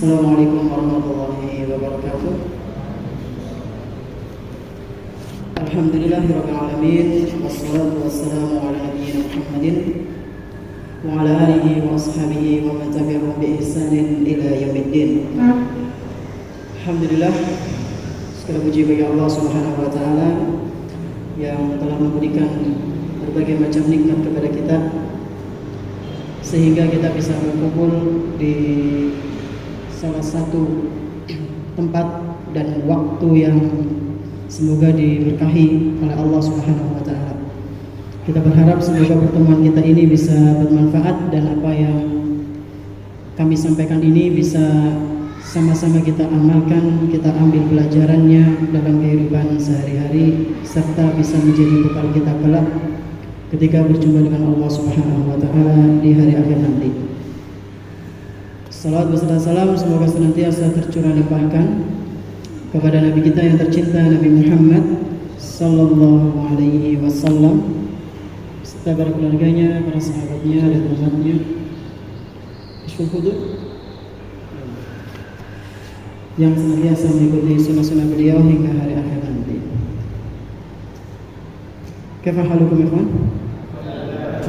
Assalamualaikum warahmatullahi wabarakatuh. Alhamdulillahirabbil alamin, wassalatu wassalamu ala nabiyyina Muhammadin wa ala alihi wa ashabihi wa man tabi'ahum bi ihsanin ila yaumiddin. Alhamdulillah, segala puji bagi Allah Subhanahu wa taala yang telah memberikan berbagai macam nikmat kepada kita sehingga kita bisa berkumpul di salah satu tempat dan waktu yang semoga diberkahi oleh Allah Subhanahu wa taala. Kita berharap semoga pertemuan kita ini bisa bermanfaat dan apa yang kami sampaikan ini bisa sama-sama kita amalkan, kita ambil pelajarannya dalam kehidupan sehari-hari serta bisa menjadi bekal kita kelak ketika berjumpa dengan Allah Subhanahu wa taala di hari akhir nanti. Salawat beserta salam semoga senantiasa tercurah limpahkan kepada Nabi kita yang tercinta, Nabi Muhammad sallallahu alaihi wasallam, serta para keluarganya, para sahabatnya dan umatnya yang senantiasa mengikuti sunnah-sunnah beliau hingga hari akhir nanti. Kaifa halukum ikhwan?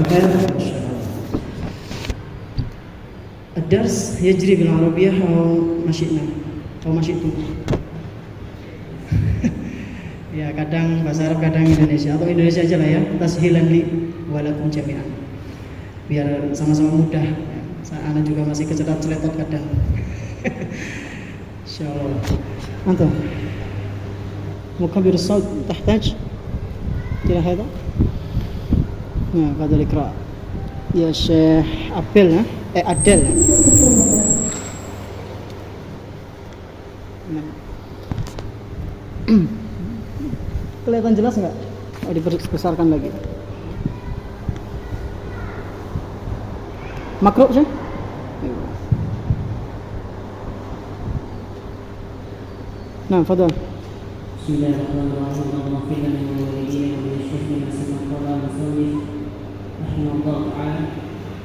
Khair. Ad-dars yajri bil arabiyyah atau masyi'na atau masyi'tum. Ya, kadang bahasa Arab, kadang Indonesia atau Indonesia aja lah ya. Tashilan li walakum jami'an. Biar sama-sama mudah. Saya anak juga masih kecetat-celetot kadang. Insyaallah. Antum. مكبر الصوت تحتاج إلى هذا؟ نعم هذا الإقراء يا شيخ أبل أدل. Kelihatan jelas nggak? Oh, dibesarkan lagi. Makruh sih? Nah, fadhal. Bismillahirrahmanirrahim. Allahumma qina min walidina wa min syarri ma sama'a musallin. Rahimahullah ta'ala.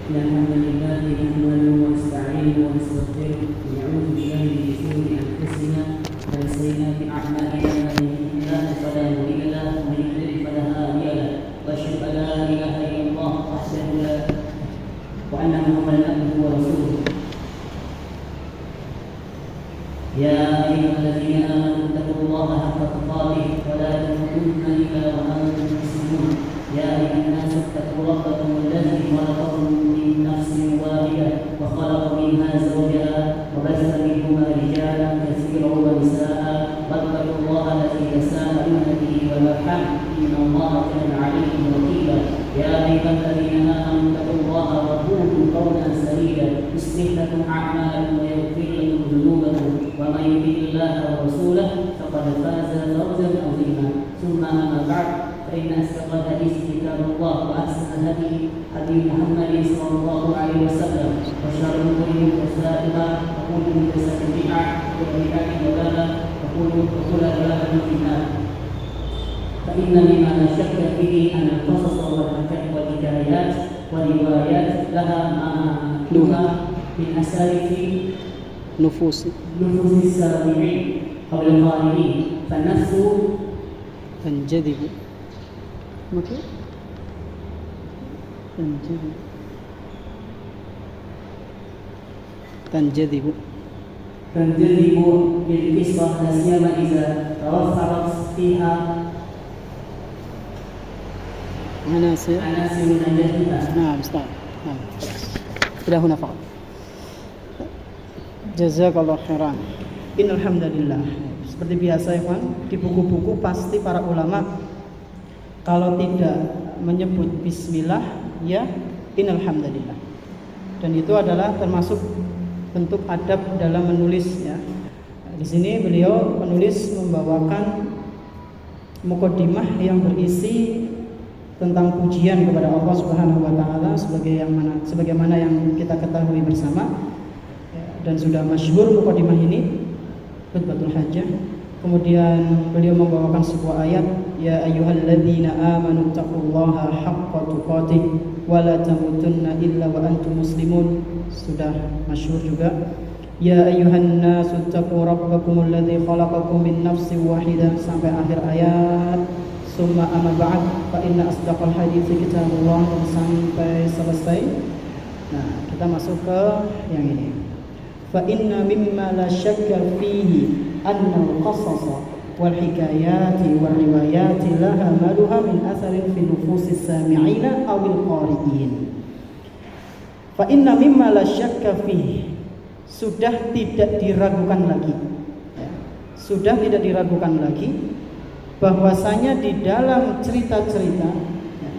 Alhamdulillah nahmaduhu wa nasta'inuhu wa nastaghfiruh. Na'udzu billahi min shururi anfusina wa min sayyiati a'malina. Man yahdihillahu fala mudilla lahu wa man yudlil fala hadiya lahu. Wa asyhadu an la ilaha illallah wahdahu la wa anna Muhammadan abduhu wa rasuluh. يا أيها الذين آمنوا اتقوا الله حق تقاته ولا تموتن إلا وأنتم مسلمون. يا أيها الناس اتقوا ربكم الذي خلقكم من نفس واحدة وخلق منها زوجها وبث منهما رجالا كثيرا ونساء واتقوا الله الذي تساءلون به والأرحام إن الله كان عليكم رقيبا. يا أيها الذين آمنوا اتقوا الله وقولوا قولا سديدا يصلح لكم أعمالكم ويغفر لكم ذنوبكم ومن يطع الله ورسوله فقد فاز فوزا عظيما. ثم أما بعد فإن أصدق الحديث كتاب الله وأحسن الهدي هدي محمد صلى الله عليه وسلم وشر الأمور محدثاتها وكل محدثة بدعة وكل بدعة ضلالة وكل ضلالة في النار. فإن مما لا شك فيه أن القصص والحكايات والروايات لها معانيها من أساليب نفوس السامعين أو القائلين فالنفس تنجذب مكي تنجذب للقصة لا سيما إذا توفرت فيها عناصر نجاحها. نعم استاذ. نعم إلى هنا فقط. Jazakallah khairan. Innal hamdalillah. Seperti biasa ya kan, di buku-buku pasti para ulama kalau tidak menyebut bismillah ya innal hamdalillah. Dan itu adalah termasuk bentuk adab dalam menulis ya. Di sini beliau penulis membawakan muqaddimah yang berisi tentang pujian kepada Allah Subhanahu wa taala sebagaimana yang kita ketahui bersama. Dan sudah masyhur muqaddimah ini khutbatul hajah. Kemudian beliau membawakan sebuah ayat, ya ayyuhalladzina amanu taqullaha haqqa tuqatih wa la tamutunna illa wa antum muslimun. Sudah masyhur juga. Ya ayyuhan nasu taqu rabbakum alladzi khalaqakum min nafsin wahidah sampai akhir ayat. Summa amma ba'd fa inna asdaqal hadithi kitabullah sampai selesai. Nah, kita masuk ke yang ini. Fa inna mimma la syakka fihi anna al-qasasa wal hikayati wal riwayati laha maluha min atharin fi nufusis sami'ina aw al-qari'in. Fa inna mimma la syakka fihi, sudah tidak diragukan lagi ya, sudah tidak diragukan lagi bahwasanya di dalam cerita-cerita ya,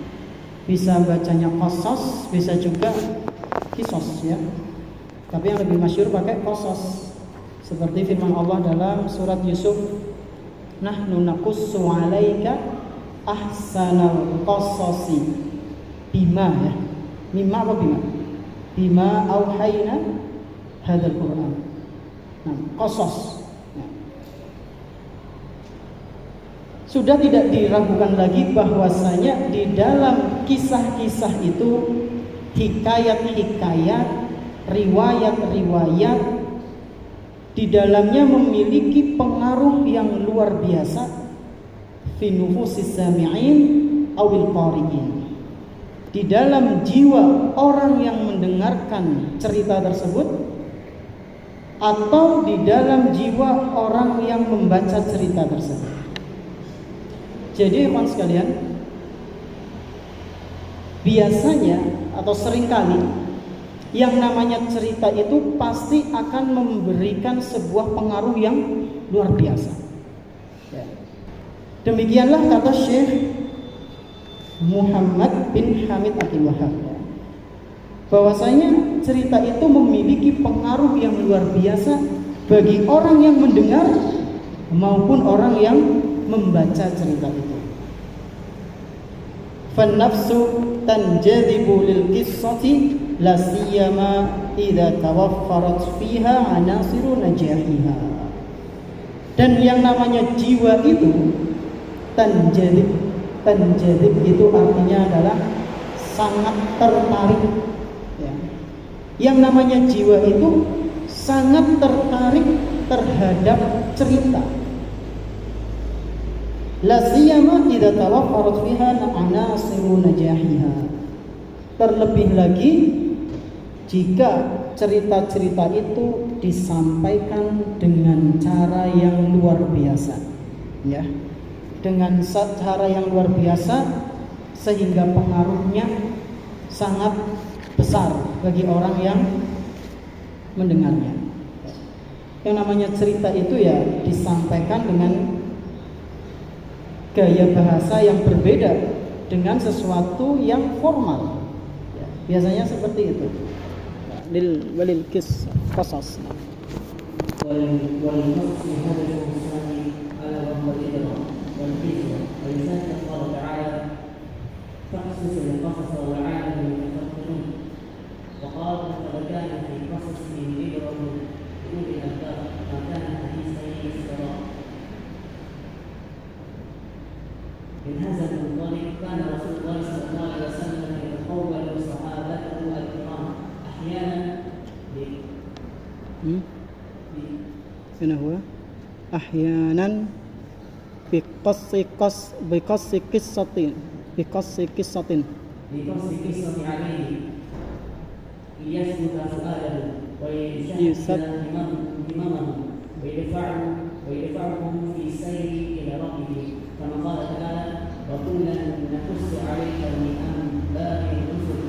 bisa bacanya qasas, bisa juga kisos ya, tapi yang lebih masyhur pakai qasas, seperti firman Allah dalam surat Yusuf, nahnu naqussu 'alaika ahsanal qasasi bima ya, mimma apa bima? Bima auhayna hadzal Qur'an. Nah, qasas. Nah. Sudah tidak diragukan lagi bahwasanya di dalam kisah-kisah itu hikayat-hikayat, riwayat-riwayat di dalamnya memiliki pengaruh yang luar biasa fi nufusis sami'in awil qari'in, di dalam jiwa orang yang mendengarkan cerita tersebut atau di dalam jiwa orang yang membaca cerita tersebut. Jadi teman sekalian, biasanya atau seringkali yang namanya cerita itu pasti akan memberikan sebuah pengaruh yang luar biasa ya. Demikianlah kata Syekh Muhammad bin Hamid Abdul-Wahhab, bahwasanya cerita itu memiliki pengaruh yang luar biasa bagi orang yang mendengar maupun orang yang membaca cerita itu. Fan-nafsu tanjadibu lil qissati la siyama idza tawaffarat fiha anasiru najahiha. Dan yang namanya jiwa itu tanjadib itu artinya adalah sangat tertarik ya. Yang namanya jiwa itu sangat tertarik terhadap cerita. La siyama idza tawaffarat fiha anasiru najahiha. Terlebih lagi jika cerita-cerita itu disampaikan dengan cara yang luar biasa ya. Dengan cara yang luar biasa sehingga pengaruhnya sangat besar bagi orang yang mendengarnya. Yang namanya cerita itu ya disampaikan dengan gaya bahasa yang berbeda dengan sesuatu yang formal ya, biasanya seperti itu. Walil qasas ولذلك قال تعالى فاقصص القصص ولعلهم يتفكرون وقال لقد كان في قصصهم عبرة لأولي الألباب ما كان حديثا يفترى. من هذا المنطلق كان رسول الله صلى الله عليه وسلم يتقول صحابته الكرام أحيانا هنا هو أحيانا بقص قصة عليه ليثبت سؤاله ويشاهد هممه ويدفعهم في السير إلى ربه كما قال تعالى وكلا نقص عليك من أنباء الرسل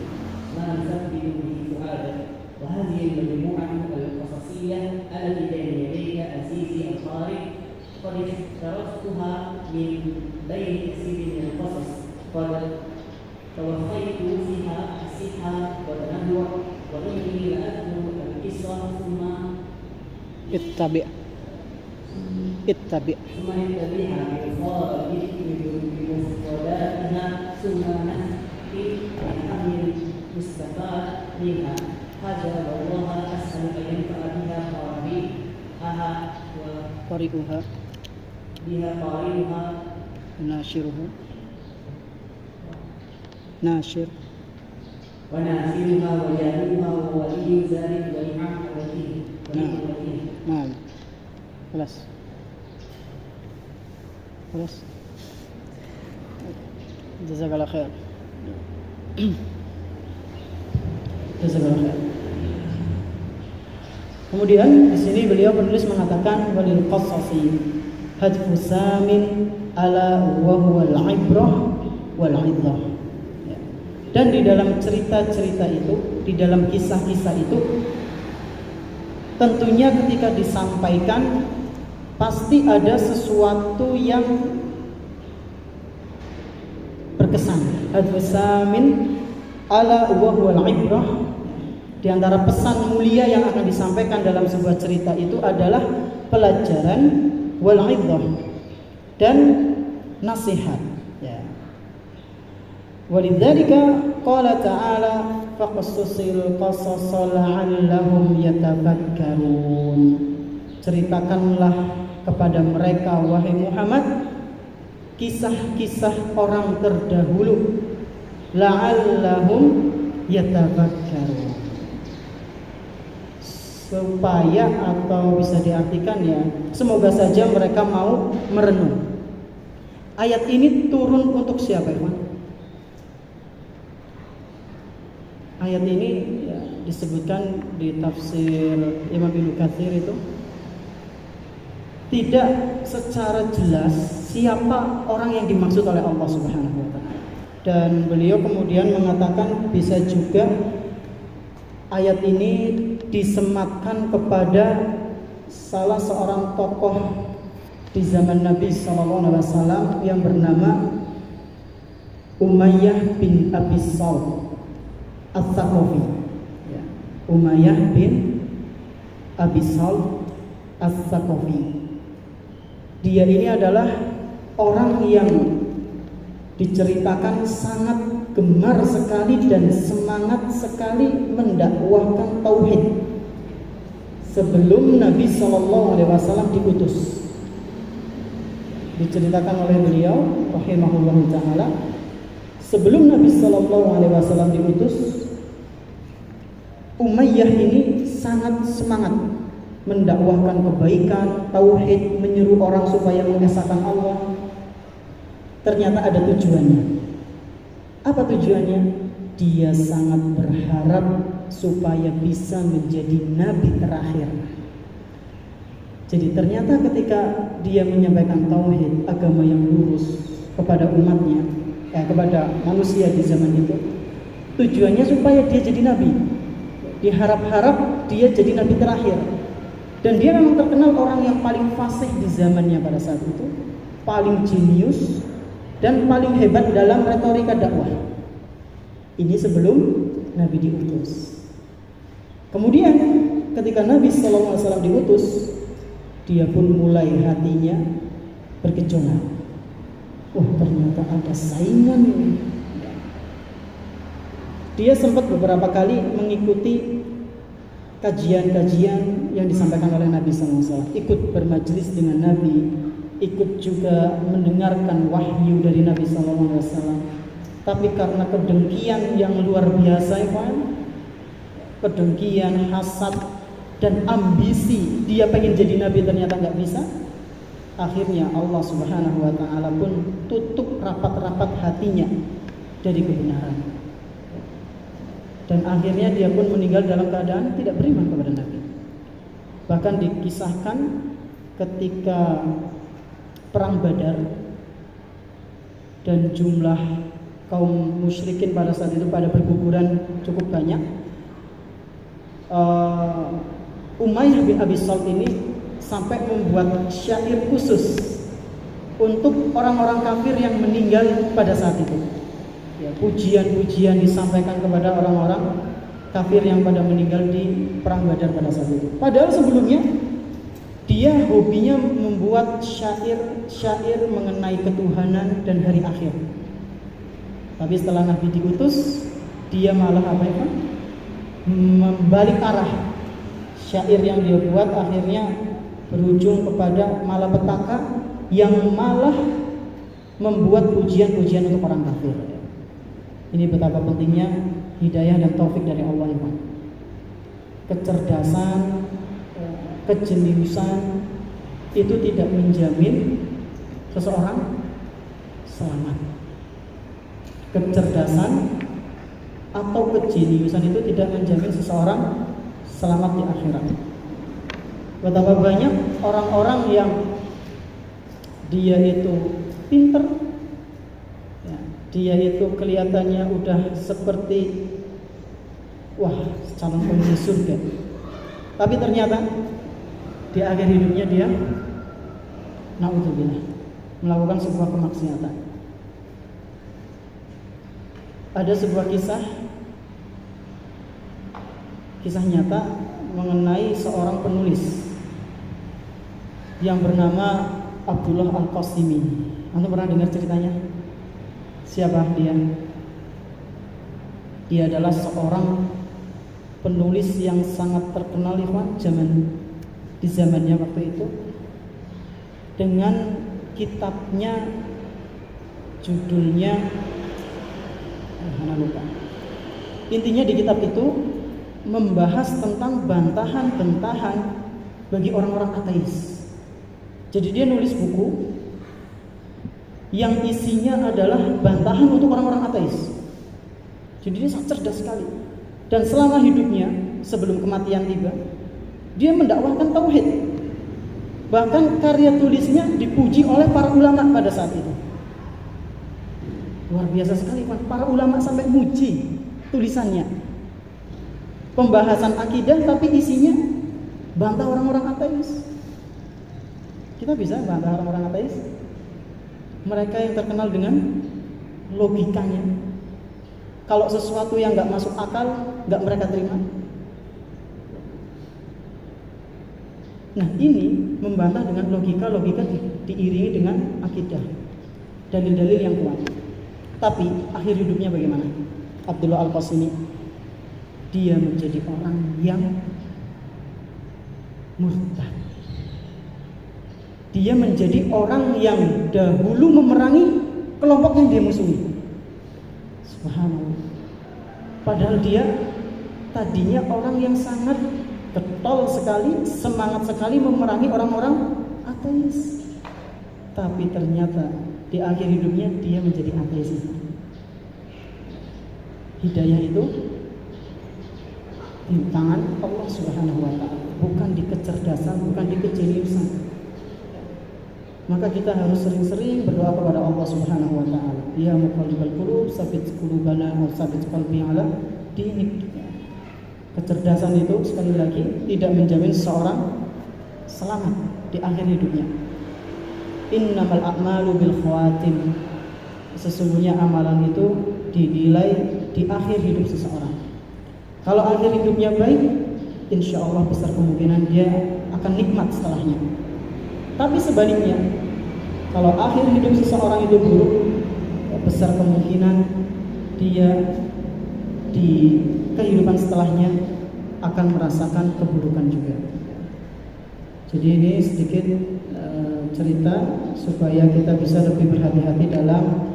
ما نثبت به فؤادك. وهذه المجموعة القصصية التي بين يديك عزيزي القارئ قد افترضتها من بين كثير من القصص، قد توفيت فيها الصحة والتنوع وإني لأذكر القصة ثم اتبع ثم نتبعها بمفرداتها ثم نحكي عن أمر مستفاد منها. هذا والله أسأل أن ينفع بها قارئها وناشرها وجاهلها وولي ذلك والإمام الوكيل. Nah, خلاص jazakallah khair. Jazakallah khair. Kemudian di sini beliau penulis mengatakan walil qasasi hadfu samin ala wa huwa al-ibrah wal 'idzah. Dan di dalam cerita-cerita itu, di dalam kisah-kisah itu, tentunya ketika disampaikan pasti ada sesuatu yang berkesan. Hadfusamin ala wa huwal ibrah. Di antara pesan mulia yang akan disampaikan dalam sebuah cerita itu adalah pelajaran wal ibrah dan nasihat. Ya. Walidzalika qala ta'ala faqassasil qasasa la'allahum yatafakkarun. Ceritakanlah kepada mereka wahai Muhammad kisah-kisah orang terdahulu la'allahum yatafakkarun, supaya atau bisa diartikan ya semoga saja mereka mau merenung. Ayat ini turun untuk siapa, Iman? Ayat ini ya, disebutkan di tafsir Imam Ibnu Katsir itu tidak secara jelas siapa orang yang dimaksud oleh Allah Subhanahu wa taala. Dan beliau kemudian mengatakan bisa juga ayat ini disematkan kepada salah seorang tokoh di zaman Nabi SAW yang bernama Umayyah bin Abi Salt As-Saqafi. Ya. Umayyah bin Abi Salt As-Saqafi. Dia ini adalah orang yang diceritakan sangat gemar sekali dan semangat sekali mendakwahkan tauhid sebelum Nabi SAW diutus. Diceritakan oleh beliau rahimahullah taala, sebelum Nabi SAW diutus, Umayyah ini sangat semangat mendakwahkan kebaikan, tauhid, menyuruh orang supaya mengesahkan Allah. Ternyata ada tujuannya. Apa tujuannya? Dia sangat berharap supaya bisa menjadi nabi terakhir. Jadi ternyata ketika dia menyampaikan tauhid, agama yang lurus kepada umatnya, kepada manusia di zaman itu, tujuannya supaya dia jadi nabi. Diharap-harap dia jadi nabi terakhir. Dan dia memang terkenal orang yang paling fasih di zamannya pada saat itu, paling jenius dan paling hebat dalam retorika dakwah. Ini sebelum Nabi diutus. Kemudian ketika Nabi SAW diutus, dia pun mulai hatinya bergejolak. Wah, ternyata ada saingan. Dia sempat beberapa kali mengikuti kajian-kajian yang disampaikan oleh Nabi SAW, ikut bermajlis dengan Nabi, ikut juga mendengarkan wahyu dari Nabi SAW. Tapi karena kedengkian yang luar biasa, kedengkian, hasad, dan ambisi, dia pengen jadi Nabi ternyata nggak bisa. Akhirnya Allah Subhanahu Wa Taala pun tutup rapat-rapat hatinya dari kebenaran. Dan akhirnya dia pun meninggal dalam keadaan tidak beriman kepada Nabi. Bahkan dikisahkan ketika perang Badar dan jumlah kaum musyrikin pada saat itu pada berguguran cukup banyak, Umayyah bin Abi Salt ini sampai membuat syair khusus untuk orang-orang kafir yang meninggal pada saat itu. Ya, pujian-pujian disampaikan kepada orang-orang kafir yang pada meninggal di perang Badar pada saat itu. Padahal sebelumnya dia hobinya membuat syair mengenai ketuhanan dan hari akhir. Tapi setelah Nabi diutus, dia malah membalik arah. Syair yang dia buat akhirnya berujung kepada malapetaka yang malah membuat pujian-pujian untuk orang kafir. Ini betapa pentingnya hidayah dan taufik dari Allah, ya. Kecerdasan kejeniusan itu tidak menjamin seseorang selamat. Kecerdasan atau kejeniusan itu tidak menjamin seseorang selamat di akhirat. Betapa banyak orang-orang yang dia itu pinter, ya, dia itu kelihatannya udah seperti calon penghuni surga, tapi ternyata di akhir hidupnya dia naudzubillah melakukan sebuah kemaksiatan. Ada sebuah kisah nyata mengenai seorang penulis yang bernama Abdullah Al-Qasimi. Anda pernah dengar ceritanya? Siapa dia? Dia adalah seorang penulis yang sangat terkenal di zamannya waktu itu, dengan kitabnya judulnya lupa. Intinya di kitab itu membahas tentang bantahan-bantahan bagi orang-orang ateis. Jadi dia nulis buku yang isinya adalah bantahan untuk orang-orang ateis. Jadi dia sangat cerdas sekali. Dan selama hidupnya sebelum kematian tiba, dia mendakwahkan tauhid. Bahkan karya tulisnya dipuji oleh para ulama pada saat itu. Luar biasa sekali, para ulama sampai muji tulisannya. Pembahasan akidah tapi isinya bantah orang-orang ateis. Kita bisa bantah orang-orang ateis? Mereka yang terkenal dengan logikanya. Kalau sesuatu yang gak masuk akal, gak mereka terima. Nah, ini membantah dengan logika diiringi dengan akidah, dalil-dalil yang kuat. Tapi akhir hidupnya bagaimana? Abdullah Al-Qasimi, dia menjadi orang yang murtad. Dia menjadi orang yang dahulu memerangi kelompok yang dia musuhi. Subhanallah. Padahal dia tadinya orang yang sangat getol sekali, semangat sekali memerangi orang-orang ateis. Tapi ternyata di akhir hidupnya dia menjadi ateis. Hidayah itu di tangan Allah Subhanahu wa ta'ala, bukan di kecerdasan, bukan di kejeniusan. Maka kita harus sering-sering berdoa kepada Allah Subhanahu wa ta'ala. Ya muqallibal qulub, tsabbit qulubana wa tsabbit qalbi ala dinik. Kecerdasan itu sekali lagi tidak menjamin seorang selamat di akhir hidupnya. Innamal a'malu bil khawatim. Sesungguhnya amalan itu dinilai di akhir hidup seseorang. Kalau akhir hidupnya baik, insya Allah besar kemungkinan dia akan nikmat setelahnya. Tapi sebaliknya, kalau akhir hidup seseorang itu buruk, besar kemungkinan dia di kehidupan setelahnya akan merasakan keburukan juga. Jadi ini sedikit cerita supaya kita bisa lebih berhati-hati dalam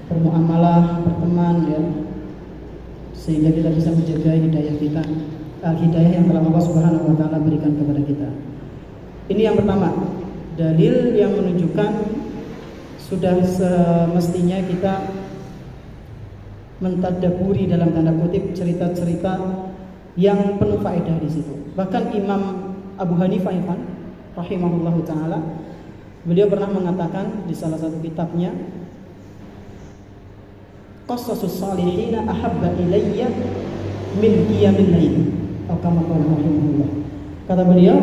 bermuamalah, berteman, ya, sehingga kita bisa menjaga hidayah kita, hidayah yang telah Allah Subhanahu wa ta'ala berikan kepada kita. Ini yang pertama, dalil yang menunjukkan sudah semestinya kita mentadaburi dalam tanda kutip cerita-cerita yang penuh faedah di situ. Bahkan Imam Abu Hanifah rahimahullahu taala, beliau pernah mengatakan di salah satu kitabnya, qasasus salihina ahabba ilayya min qiyamil lail. Kata beliau,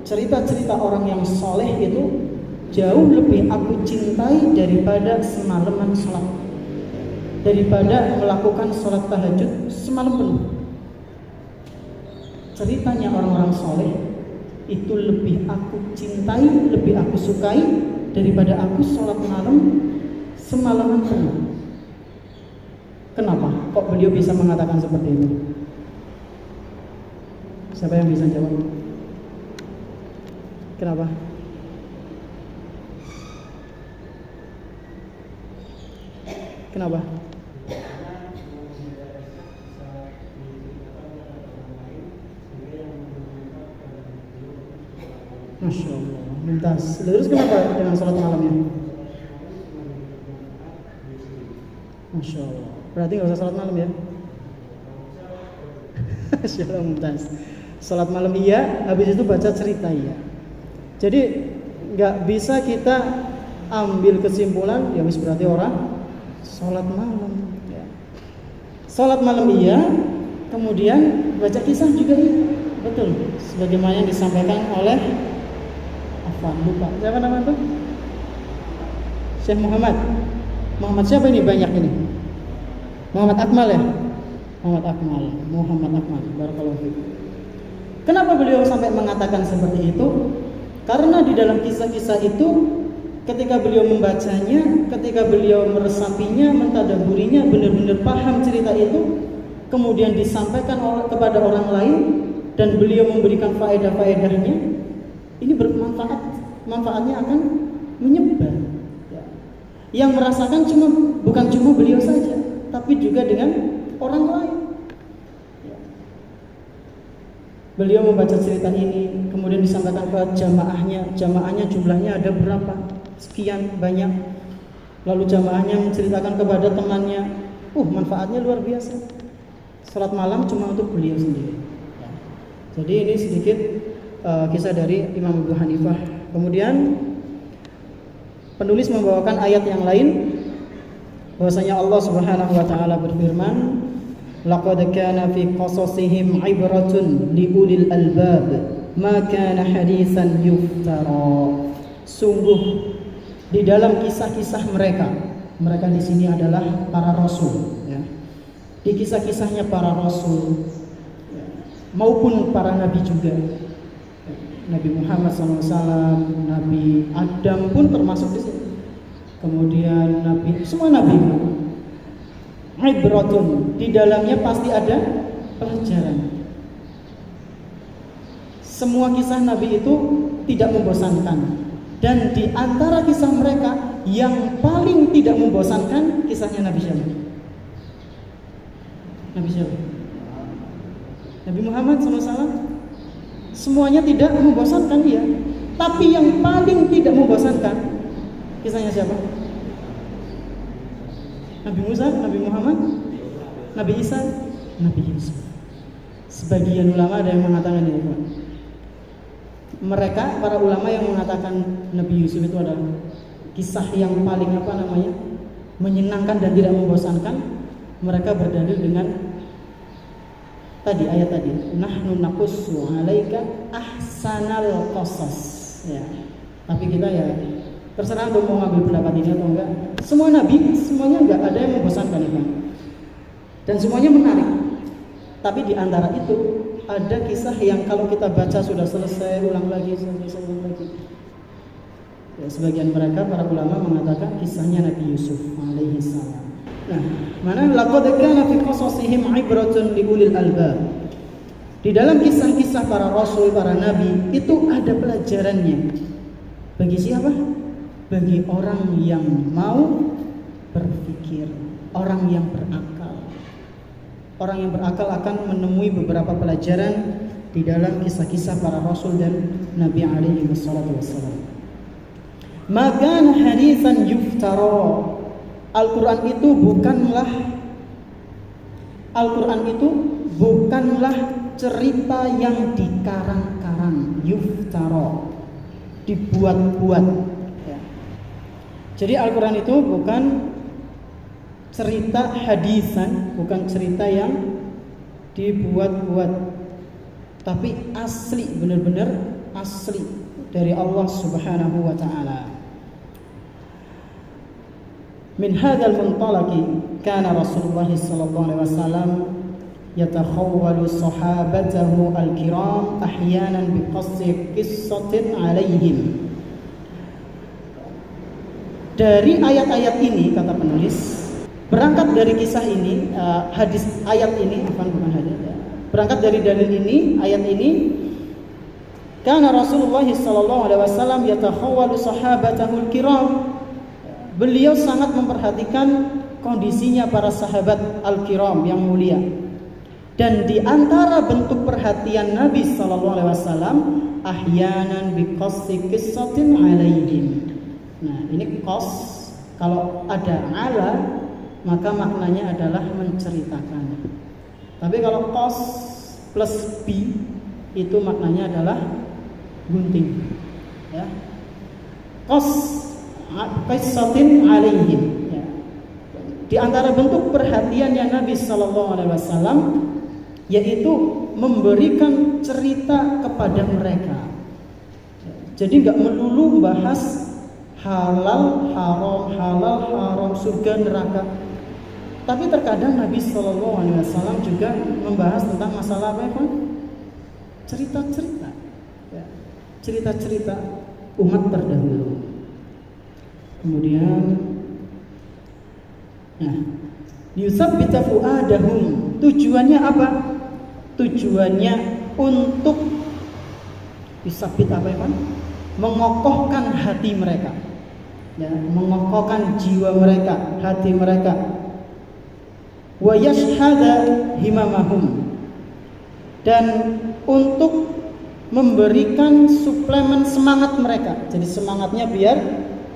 cerita-cerita orang yang soleh itu jauh lebih aku cintai daripada semalaman sholat, daripada melakukan sholat tahajud semalam penuh. Ceritanya orang-orang soleh itu lebih aku cintai, lebih aku sukai daripada aku sholat malam semalaman penuh. Kenapa? Kok beliau bisa mengatakan seperti itu? Siapa yang bisa jawab? Kenapa? Kenapa? Masya Allah, mumtaz. Terus kenapa dengan salat malamnya? Masya Allah. Berarti nggak usah salat malam ya? Masya Allah, mumtaz. Salat malam iya, habis itu baca cerita iya. Jadi nggak bisa kita ambil kesimpulan ya wis berarti orang salat malam. Ya. Salat malam iya, kemudian baca kisah juga iya. Betul, sebagaimana yang disampaikan oleh lupa siapa nama itu? Syekh Muhammad siapa ini banyak ini? Muhammad Akmal ya? Muhammad Akmal barakallahu fiik. Kenapa beliau sampai mengatakan seperti itu? Karena di dalam kisah-kisah itu ketika beliau membacanya, ketika beliau meresapinya, mentadaburinya, benar-benar paham cerita itu, kemudian disampaikan kepada orang lain dan beliau memberikan faedah-faedahnya, ini bermanfaat, manfaatnya akan menyebar. Yang merasakan bukan cuma beliau saja, tapi juga dengan orang lain. Beliau membaca cerita ini, kemudian disampaikan ke jamaahnya jumlahnya ada berapa? Sekian banyak. Lalu jamaahnya menceritakan kepada temannya, manfaatnya luar biasa. Salat malam cuma untuk beliau sendiri. Jadi ini sedikit kisah dari Imam Abu Hanifah. Kemudian penulis membawakan ayat yang lain, bahwasanya Allah Subhanahu wa taala berfirman, laqad kana fi qasasihim ibratun liulil albab ma kana hadisan yuftara. Sungguh di dalam kisah-kisah mereka di sini adalah para rasul ya. Di kisah-kisahnya para rasul maupun para nabi juga, Nabi Muhammad SAW, Nabi Adam pun termasuk di sini. Kemudian semua nabi. Ibratun, di dalamnya pasti ada pelajaran. Semua kisah nabi itu tidak membosankan. Dan di antara kisah mereka yang paling tidak membosankan kisahnya Nabi siapa? Nabi Muhammad SAW. Semuanya tidak membosankan dia, tapi yang paling tidak membosankan kisahnya siapa? Nabi Musa, Nabi Muhammad, Nabi Isa, Nabi Yusuf. Sebagian ulama ada yang mengatakan ini, Pak. Mereka para ulama yang mengatakan Nabi Yusuf itu adalah kisah yang paling menyenangkan dan tidak membosankan. Mereka berdalil dengan ayat tadi, nahnu naqussu 'alaika ahsanal qasas. Ya. Tapi kita ya terserah untuk mau ngambil pendapat ini atau enggak. Semua nabi, semuanya enggak ada yang membosankan itu. Dan semuanya menarik. Tapi di antara itu ada kisah yang kalau kita baca sudah selesai, ulang lagi. Ya, sebagian mereka para ulama mengatakan kisahnya Nabi Yusuf alaihi salam. Nah, mana laqad kana fi qasasihim ibratun liulil albab. Di dalam kisah-kisah para rasul, para nabi itu ada pelajarannya. Bagi siapa? Bagi orang yang mau berpikir, orang yang berakal. Orang yang berakal akan menemui beberapa pelajaran di dalam kisah-kisah para rasul dan nabi alaihi wassalam. Maka hadisan yuftara. Al-Quran itu bukanlah cerita yang dikarang-karang, yuftara, dibuat-buat. Ya. Jadi Al-Quran itu bukan cerita hadisan, bukan cerita yang dibuat-buat, tapi asli, benar-benar asli dari Allah Subhanahu wa ta'ala. Min hadzal muntalaqi kana Rasulullah sallallahu alaihi wasallam yatakhawwalu sahabatahu al-kiram ahyanan biqassi qissatin alaihim. Dari ayat-ayat ini, kata penulis, berangkat dari kisah ini, hadis ayat ini, berangkat dari dalil ini, ayat ini, kana Rasulullah sallallahu alaihi wasallam yatakhawwalu sahabatahu al-kiram. Beliau sangat memperhatikan kondisinya para sahabat al-kiram yang mulia. Dan di antara bentuk perhatian Nabi sallallahu alaihi wasallam ahyanan bi qasdi qissatin alaihim. Nah, ini qas kalau ada ala maka maknanya adalah menceritakan. Tapi kalau qas plus bi itu maknanya adalah gunting. Ya. Qas qissatin alaihim. Ya. Di antara bentuk perhatiannya Nabi sallallahu alaihi wasallam yaitu memberikan cerita kepada mereka. Jadi nggak melulu membahas halal haram, surga neraka. Tapi terkadang Nabi Shallallahu Alaihi Wasallam juga membahas tentang masalah apa ya? Cerita-cerita, ya. Cerita-cerita umat terdahulu. Kemudian, nah, yusabbita fuadahum. Tujuannya apa? Tujuannya untuk disabit apa ya, mengokohkan hati mereka, ya, mengokohkan jiwa mereka, hati mereka. Wa yashhada himamahum, dan untuk memberikan suplemen semangat mereka. Jadi semangatnya biar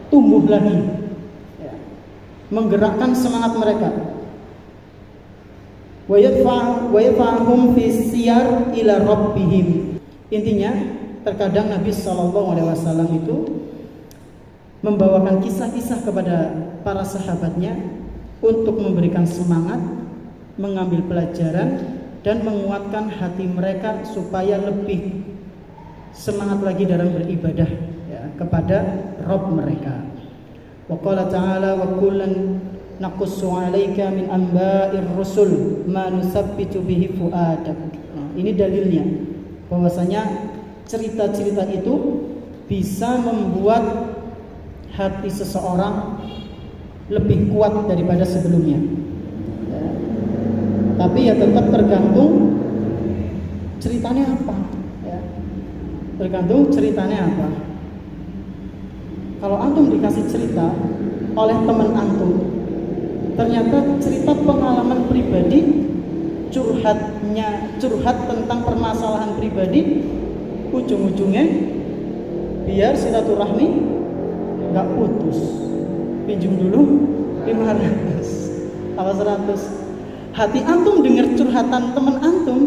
tumbuh lagi, ya, menggerakkan semangat mereka. Wa yadfa'uhum fi siyar ila rabbihim. Intinya terkadang Nabi Shallallahu Alaihi Wasallam itu membawakan kisah-kisah kepada para sahabatnya untuk memberikan semangat, mengambil pelajaran dan menguatkan hati mereka supaya lebih semangat lagi dalam beribadah, ya, kepada Rabb mereka. Wa qala ta'ala wa kullan naqussu 'alaika min anba'ir rusul ma nusabbitu bihi fu'adak. Nah, ini dalilnya bahwasanya cerita-cerita itu bisa membuat hati seseorang lebih kuat daripada sebelumnya. Ya. Tapi ya tetap tergantung ceritanya apa. Ya. Tergantung ceritanya apa. Kalau antum dikasih cerita oleh teman antum, ternyata cerita pengalaman pribadi, curhat tentang permasalahan pribadi, ujung-ujungnya biar silaturahmi nggak putus, pinjam dulu 500 apa 100. Hati antum dengar curhatan teman antum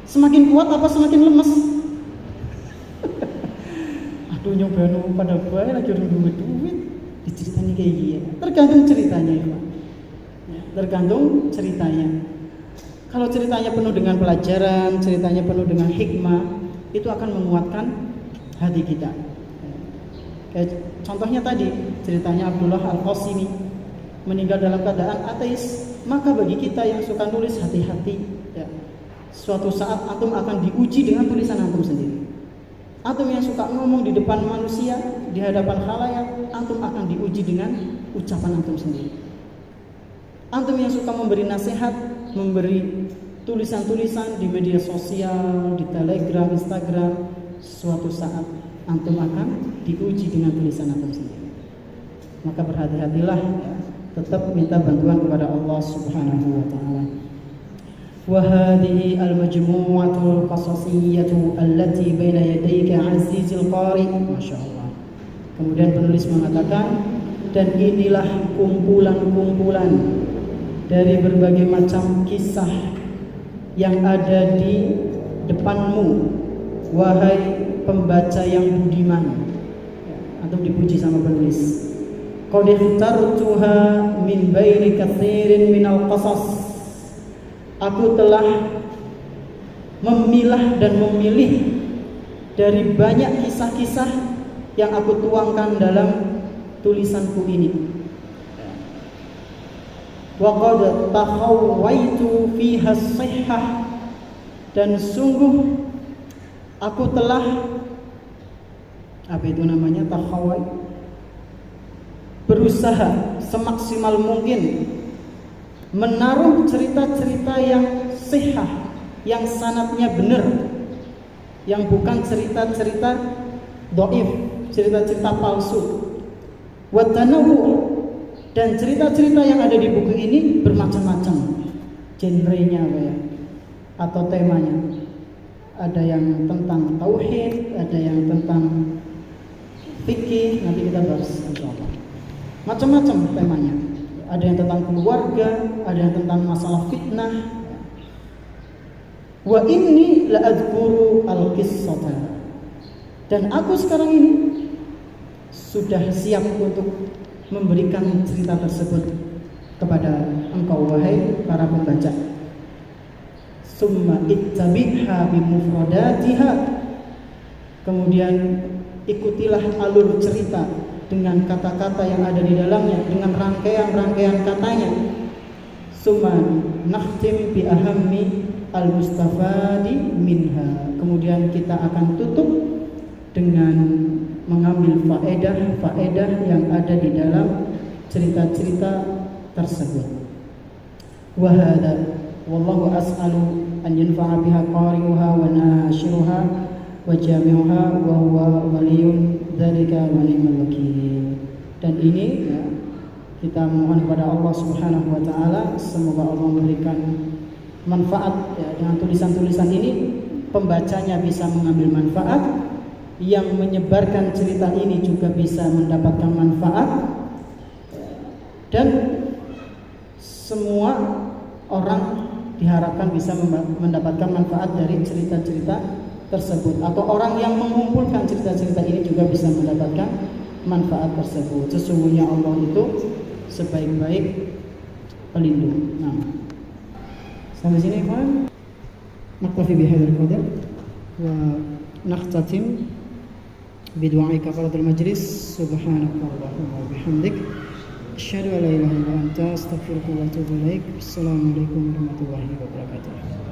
semakin kuat apa semakin lemes? Aduh, nyoba pada gue lagi duit diceritanya kayak gini. Tergantung ceritanya ya. Tergantung ceritanya. Kalau ceritanya penuh dengan pelajaran, ceritanya penuh dengan hikmah, itu akan menguatkan hati kita. Kayak contohnya tadi, ceritanya Abdullah Al-Qasimi meninggal dalam keadaan ateis. Maka bagi kita yang suka nulis, hati-hati, ya. Suatu saat antum akan diuji dengan tulisan antum sendiri. Antum yang suka ngomong di depan manusia, di hadapan khalayak, antum akan diuji dengan ucapan antum sendiri. Antum yang suka memberi nasihat, memberi tulisan-tulisan di media sosial, di Telegram, Instagram, suatu saat antum akan diuji dengan tulisan antum sendiri. Maka berhati-hatilah, ya. Tetap minta bantuan kepada Allah Subhanahu wa taala. Wa hadhihi al-majmu'atul qasasiyyatu allati baina yadayka 'azizil qari. Masyaallah. Kemudian penulis mengatakan, dan inilah kumpulan-kumpulan dari berbagai macam kisah yang ada di depanmu, wahai pembaca yang budiman. Atau dipuji sama penulis. Qad ikhtartuha min baini katsirin minal qasas. Aku telah memilah dan memilih dari banyak kisah-kisah yang aku tuangkan dalam tulisanku ini. Wa qad takhawwaitu fiha as-sihhah, dan sungguh aku telah berusaha semaksimal mungkin menaruh cerita-cerita yang sihah, yang sanadnya benar, yang bukan cerita-cerita dhaif, cerita-cerita palsu. Wa tanawwu, dan cerita-cerita yang ada di buku ini bermacam-macam. Genrenya apa ya? atau temanya. Ada yang tentang tauhid, ada yang tentang fikih, nanti kita bahas insyaallah. Macam-macam temanya. Ada yang tentang keluarga, ada yang tentang masalah fitnah. Wa inni la adzkuru al-qissata. Dan aku sekarang ini sudah siap untuk memberikan cerita tersebut kepada engkau wahai para pembaca. Summa ittabi'ha bimufradatiha. Kemudian ikutilah alur cerita dengan kata-kata yang ada di dalamnya, dengan rangkaian-rangkaian katanya. Summa nakhtim bi ahammi al-mustafadi minha. Kemudian kita akan tutup dengan mengambil faedah yang ada di dalam cerita-cerita tersebut. Wa hadza wallahu as'alu an yanfa'a biha qari'uha wa nashiruha wa jami'uha wa huwa waliyun dzalika wa ni'mal wakil. Dan ini ya, kita mohon kepada Allah Subhanahu wa taala semoga Allah memberikan manfaat ya, dengan tulisan-tulisan ini pembacanya bisa mengambil manfaat, yang menyebarkan cerita ini juga bisa mendapatkan manfaat, dan semua orang diharapkan bisa mendapatkan manfaat dari cerita-cerita tersebut, atau orang yang mengumpulkan cerita-cerita ini juga bisa mendapatkan manfaat tersebut. Sesungguhnya Allah itu sebaik-baik pelindung. Nah, sampai sini ikhwan, naktafi bihadzal qadar wa nakhtatim bidu'ai kafaratul majlis. Subhanakallahumma wa bihamdik, asyhadu an la ilaha illa anta, astaghfiruka wa atubu ilaik. Assalamualaikum warahmatullahi wabarakatuh.